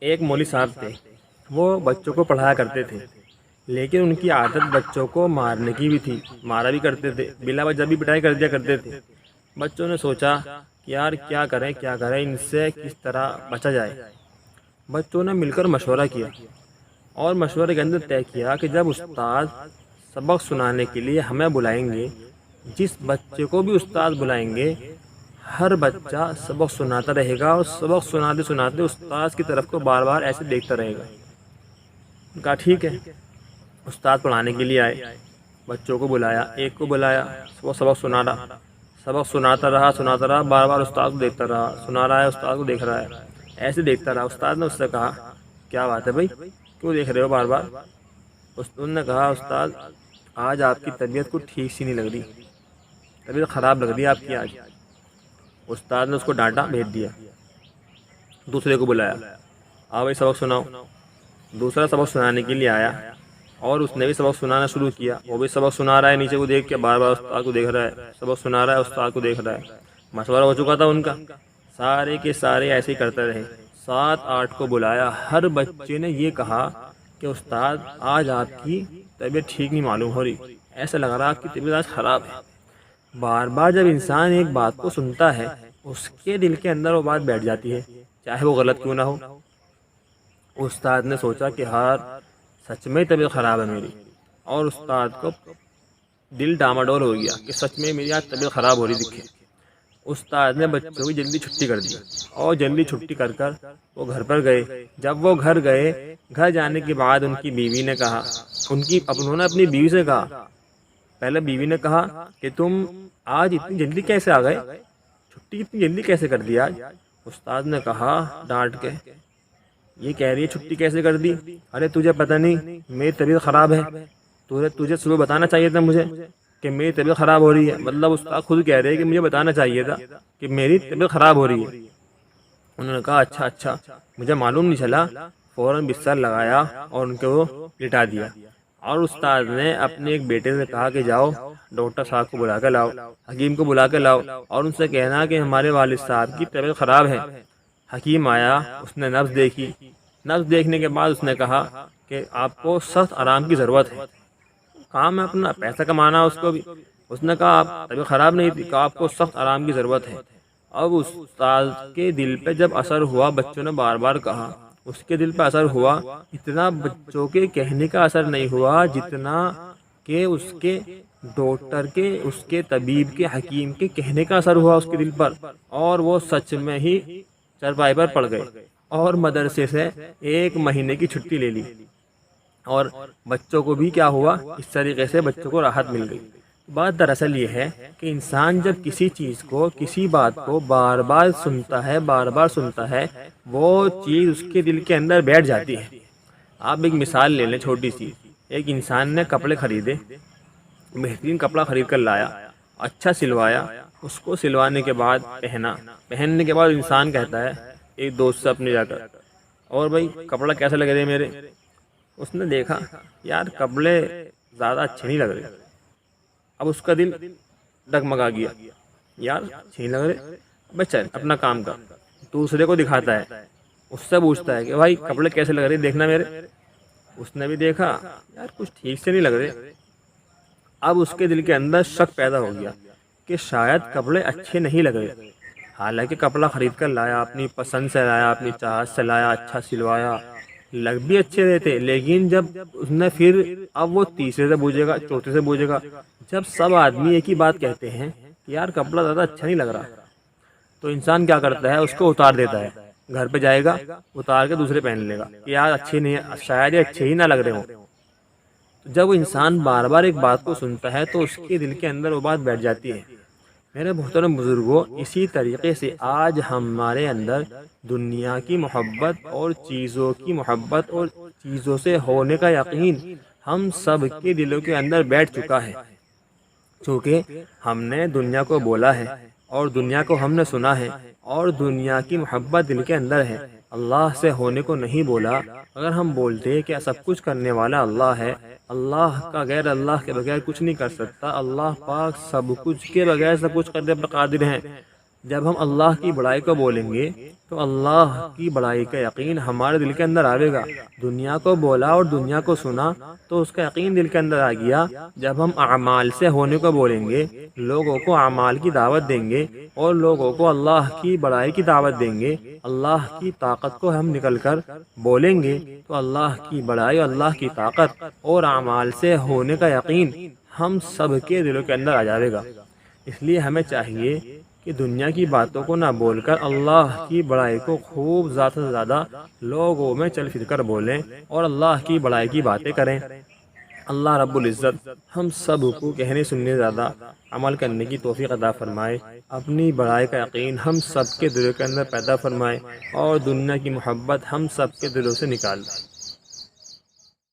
ایک مولوی صاحب تھے، وہ بچوں کو پڑھایا کرتے تھے، لیکن ان کی عادت بچوں کو مارنے کی بھی تھی، مارا بھی کرتے تھے، بلا وجہ بھی پٹائی کر دیا کرتے تھے۔ بچوں نے سوچا کہ یار کیا کریں ان سے کس طرح بچا جائے۔ بچوں نے مل کر مشورہ کیا اور مشورے کے اندر طے کیا کہ جب استاد سبق سنانے کے لیے ہمیں بلائیں گے، جس بچے کو بھی استاد بلائیں گے، ہر بچہ سبق سناتا رہے گا اور سبق سناتے سناتے استاد کی طرف کو بار بار ایسے دیکھتا رہے گا۔ کہا ٹھیک ہے۔ استاد پڑھانے کے لیے آئے، بچوں کو بلایا، ایک کو بلایا، وہ سبق سناتا رہا، بار بار استاد کو دیکھتا رہا، سنا رہا ہے استاد کو دیکھ رہا ہے، ایسے دیکھتا رہا۔ استاد نے اس سے کہا کیا بات ہے بھائی، کیوں دیکھ رہے ہو بار بار؟ انہوں نے کہا استاد آج آپ کی طبیعت کو ٹھیک سی نہیں لگ رہی، طبیعت خراب لگ رہی ہے آپ کی آج۔ استاد نے اس کو ڈانٹا، بھیج دیا۔ دوسرے کو بلایا، بھائی سبق سناؤ۔ دوسرا سبق سنانے کے لیے آیا اور اس نے بھی سبق سنانا شروع کیا، وہ بھی سبق سنا رہا ہے، نیچے کو دیکھ کے بار بار استاد کو دیکھ رہا ہے، سبق سنا رہا ہے، استاد کو دیکھ رہا ہے۔ مشورہ ہو چکا تھا ان کا، سارے کے سارے ایسے ہی کرتے رہے۔ 7-8 کو بلایا، ہر بچے نے یہ کہا کہ استاد آج آپ کی طبیعت ٹھیک نہیں معلوم ہو رہی، ایسا لگ رہا آپ کی طبیعت آج خراب ہے۔ بار بار جب انسان ایک بات کو سنتا ہے، اس کے دل کے اندر وہ بات بیٹھ جاتی ہے، چاہے وہ غلط کیوں نہ ہو۔ استاد نے سوچا کہ ہار سچ میں طبیعت خراب ہے میری، اور استاد کو دل ڈاماڈول ہو گیا کہ سچ میں میری آج طبیعت خراب ہو رہی دکھے۔ استاد نے بچوں کی جلدی چھٹی کر دی اور جلدی چھٹی کر کر وہ گھر پر گئے۔ جب وہ گھر گئے، گھر جانے کے بعد ان کی بیوی نے کہا، انہوں نے اپنی بیوی سے کہا، پہلے بیوی نے کہا کہ تم آج اتنی جلدی کیسے آ گئے، چھٹی اتنی جلدی کیسے کر دی آج؟ استاد نے کہا ڈانٹ کے، یہ کہہ رہی ہے چھٹی کیسے کر دی؟ ارے تجھے پتہ نہیں میری طبیعت خراب ہے، تجھے صبح بتانا چاہیے تھا مجھے کہ میری طبیعت خراب ہو رہی ہے۔ مطلب استاد خود کہہ رہے ہیں کہ مجھے بتانا چاہیے تھا کہ میری طبیعت خراب ہو رہی ہے۔ انہوں نے کہا اچھا مجھے معلوم نہیں چلا، فوراً بستر لگایا اور ان کو لٹا دیا۔ اور استاد نے اپنے ایک بیٹے سے کہا کہ جاؤ ڈاکٹر صاحب کو بلا کے لاؤ، حکیم کو بلا کے لاؤ، اور ان سے کہنا کہ ہمارے والد صاحب کی طبیعت خراب ہے۔ حکیم آیا، اس نے نبض دیکھی، نبض دیکھنے کے بعد اس نے کہا کہ آپ کو سخت آرام کی ضرورت ہے، کام ہے اپنا، پیسہ کمانا اس کو بھی۔ اس نے کہا آپ طبیعت خراب نہیں تھی، کہا آپ کو سخت آرام کی ضرورت ہے۔ اب استاد کے دل پہ جب اثر ہوا، بچوں نے بار بار کہا، اس کے دل پہ اثر ہوا، اتنا بچوں کے کہنے کا اثر نہیں ہوا جتنا کہ اس کے ڈاکٹر کے، اس کے طبیب کے، حکیم کے کہنے کا اثر ہوا اس کے دل پر، اور وہ سچ میں ہی چرپائی پر پڑ گئے اور مدرسے سے 1 مہینے کی چھٹی لے لی۔ اور بچوں کو بھی کیا ہوا، اس طریقے سے بچوں کو راحت مل گئی۔ بات دراصل یہ ہے کہ انسان جب کسی چیز کو، کسی بات کو بار بار سنتا ہے، وہ چیز اس کے دل کے اندر بیٹھ جاتی ہے۔ آپ ایک مثال لے لیں چھوٹی سی، ایک انسان نے کپڑے خریدے، بہترین کپڑا خرید کر لایا، اچھا سلوایا، اس کو سلوانے کے بعد پہننے کے بعد انسان کہتا ہے ایک دوست سے اپنے جا کر، اور بھائی کپڑا کیسے لگ رہے میرے؟ اس نے دیکھا یار کپڑے زیادہ اچھے نہیں لگ رہے۔ اب اس کا دل ڈگمگا گیا، یار اچھے نہیں لگ رہے، بھائی چل اپنا کام کر۔ دوسرے کو دکھاتا ہے، اس سے پوچھتا ہے کہ بھائی کپڑے کیسے لگ رہے دیکھنا میرے۔ اس نے بھی دیکھا، یار کچھ ٹھیک سے نہیں لگ رہے۔ اب اس کے دل کے اندر شک پیدا ہو گیا کہ شاید کپڑے اچھے نہیں لگ رہے، حالانکہ کپڑا خرید کر لایا، اپنی پسند سے لایا، اپنی چاہت سے لایا، اچھا سلوایا، لگ بھی اچھے رہتے، لیکن جب اس نے پھر اب وہ تیسرے سے پوچھے گا، چوتھے سے پوچھے گا، جب سب آدمی ایک ہی بات کہتے ہیں کہ یار کپڑا زیادہ اچھا نہیں لگ رہا، تو انسان کیا کرتا ہے، اس کو اتار دیتا ہے، گھر پہ جائے گا اتار کے دوسرے پہن لے گا کہ یار اچھے نہیں، شاید یہ اچھے ہی نہ لگ رہے ہوں۔ جب وہ انسان بار بار ایک بات کو سنتا ہے تو اس کے دل کے اندر وہ بات بیٹھ جاتی ہے۔ میرے محترم بزرگوں، اسی طریقے سے آج ہمارے اندر دنیا کی محبت اور چیزوں کی محبت اور چیزوں سے ہونے کا یقین ہم سب کے دلوں کے اندر بیٹھ چکا ہے، چونکہ ہم نے دنیا کو بولا ہے اور دنیا کو ہم نے سنا ہے، اور دنیا کی محبت دل کے اندر ہے، اللہ سے ہونے کو نہیں بولا۔ اگر ہم بولتے کہ سب کچھ کرنے والا اللہ ہے، اللہ کا غیر اللہ کے بغیر کچھ نہیں کر سکتا، اللہ پاک سب کچھ کے بغیر سب کچھ کرنے پر قادر ہیں، جب ہم اللہ کی بڑائی کو بولیں گے تو اللہ کی بڑائی کا یقین ہمارے دل کے اندر آئے گا۔ دنیا کو بولا اور دنیا کو سنا تو اس کا یقین دل کے اندر آ گیا۔ جب ہم اعمال سے ہونے کو بولیں گے، لوگوں کو اعمال کی دعوت دیں گے اور لوگوں کو اللہ کی بڑائی کی دعوت دیں گے، اللہ کی طاقت کو ہم نکل کر بولیں گے، تو اللہ کی بڑائی، اللہ کی طاقت اور اعمال سے ہونے کا یقین ہم سب کے دلوں کے اندر آ جائے گا۔ اس لیے ہمیں چاہیے کہ دنیا کی باتوں کو نہ بول کر اللہ کی بڑائی کو خوب زیادہ سے زیادہ لوگوں میں چل پھر کر بولیں اور اللہ کی بڑائی کی باتیں کریں۔ اللہ رب العزت ہم سب کو کہنے سننے زیادہ عمل کرنے کی توفیق عطا فرمائے، اپنی بڑائی کا یقین ہم سب کے دلوں کے اندر پیدا فرمائے اور دنیا کی محبت ہم سب کے دلوں سے نکال دے۔